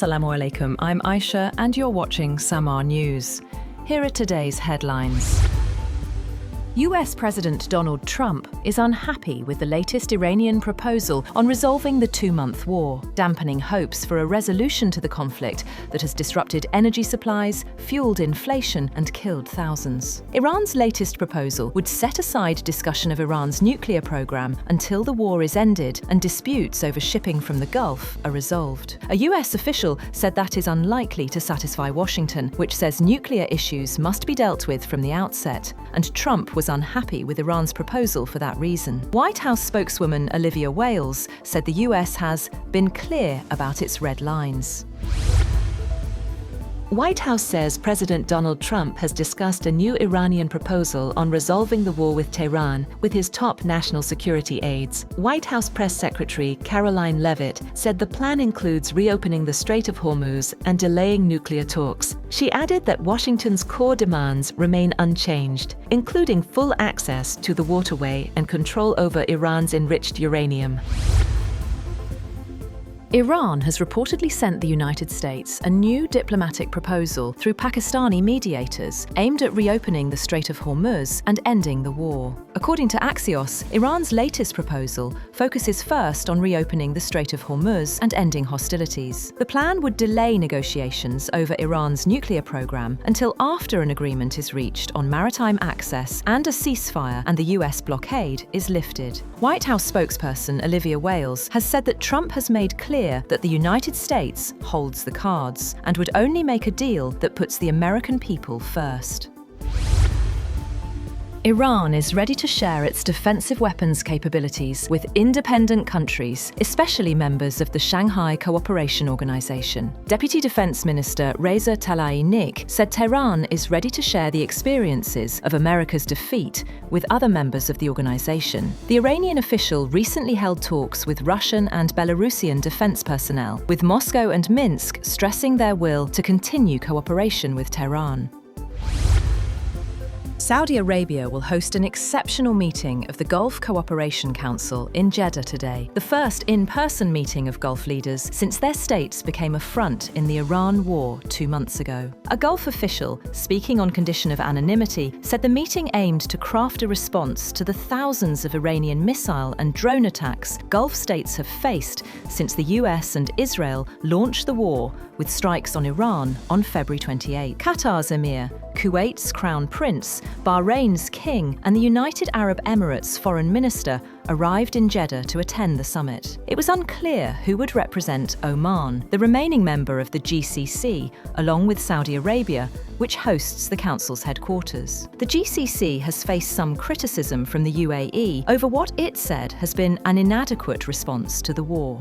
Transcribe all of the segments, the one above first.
Assalamu alaikum, I'm Aisha and you're watching SAMAA News. Here are today's headlines. US President Donald Trump is unhappy with the latest Iranian proposal on resolving the two-month war, dampening hopes for a resolution to the conflict that has disrupted energy supplies, fueled inflation, and killed thousands. Iran's latest proposal would set aside discussion of Iran's nuclear program until the war is ended and disputes over shipping from the Gulf are resolved. A US official said that is unlikely to satisfy Washington, which says nuclear issues must be dealt with from the outset, and Trump was unhappy with Iran's proposal for that reason. White House spokeswoman Olivia Wales said the US has been clear about its red lines. White House says President Donald Trump has discussed a new Iranian proposal on resolving the war with Tehran with his top national security aides. White House Press Secretary Caroline Leavitt said the plan includes reopening the Strait of Hormuz and delaying nuclear talks. She added that Washington's core demands remain unchanged, including full access to the waterway and control over Iran's enriched uranium. Iran has reportedly sent the United States a new diplomatic proposal through Pakistani mediators aimed at reopening the Strait of Hormuz and ending the war. According to Axios, Iran's latest proposal focuses first on reopening the Strait of Hormuz and ending hostilities. The plan would delay negotiations over Iran's nuclear program until after an agreement is reached on maritime access and a ceasefire and the US blockade is lifted. White House spokesperson Olivia Wales has said that Trump has made clear that the United States holds the cards and would only make a deal that puts the American people first. Iran is ready to share its defensive weapons capabilities with independent countries, especially members of the Shanghai Cooperation Organization. Deputy Defense Minister Reza Tlaibani said Tehran is ready to share the experiences of America's defeat with other members of the organization. The Iranian official recently held talks with Russian and Belarusian defense personnel, with Moscow and Minsk stressing their will to continue cooperation with Tehran. Saudi Arabia will host an exceptional meeting of the Gulf Cooperation Council in Jeddah today, the first in-person meeting of Gulf leaders since their states became a front in the Iran war 2 months ago. A Gulf official, speaking on condition of anonymity, said the meeting aimed to craft a response to the thousands of Iranian missile and drone attacks Gulf states have faced since the US and Israel launched the war with strikes on Iran on February 28. Qatar's emir, Kuwait's crown prince, Bahrain's king, and the United Arab Emirates foreign minister arrived in Jeddah to attend the summit. It was unclear who would represent Oman, the remaining member of the GCC, along with Saudi Arabia, which hosts the council's headquarters. The GCC has faced some criticism from the UAE over what it said has been an inadequate response to the war.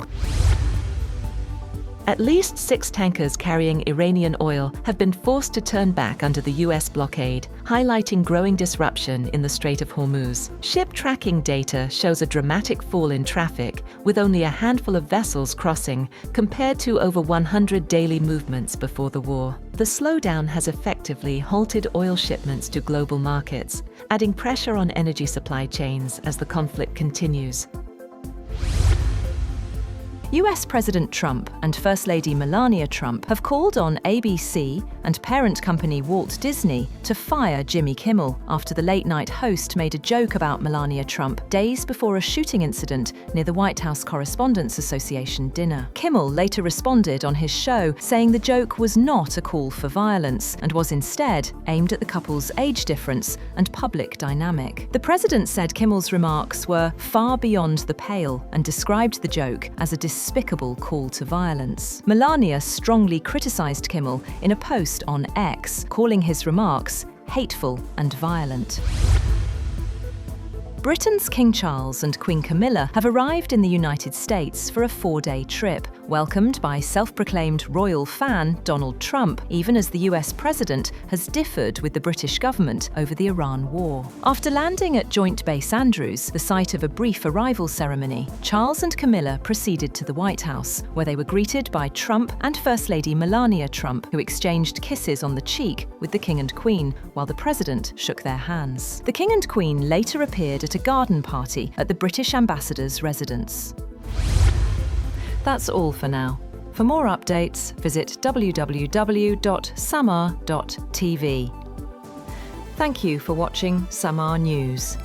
At least 6 tankers carrying Iranian oil have been forced to turn back under the US blockade, highlighting growing disruption in the Strait of Hormuz. Ship tracking data shows a dramatic fall in traffic, with only a handful of vessels crossing, compared to over 100 daily movements before the war. The slowdown has effectively halted oil shipments to global markets, adding pressure on energy supply chains as the conflict continues. US President Trump and First Lady Melania Trump have called on ABC and parent company Walt Disney to fire Jimmy Kimmel after the late-night host made a joke about Melania Trump days before a shooting incident near the White House Correspondents Association dinner. Kimmel later responded on his show, saying the joke was not a call for violence and was instead aimed at the couple's age difference and public dynamic. The president said Kimmel's remarks were far beyond the pale and described the joke as a despicable call to violence. Melania strongly criticized Kimmel in a post on X, calling his remarks hateful and violent. Britain's King Charles and Queen Camilla have arrived in the United States for a 4-day trip, welcomed by self-proclaimed royal fan Donald Trump, even as the US president has differed with the British government over the Iran war. After landing at Joint Base Andrews, the site of a brief arrival ceremony, Charles and Camilla proceeded to the White House, where they were greeted by Trump and First Lady Melania Trump, who exchanged kisses on the cheek with the King and Queen, while the president shook their hands. The King and Queen later appeared at a garden party at the British ambassador's residence. That's all for now. For more updates, visit www.SAMAA TV. Thank you for watching SAMAA News.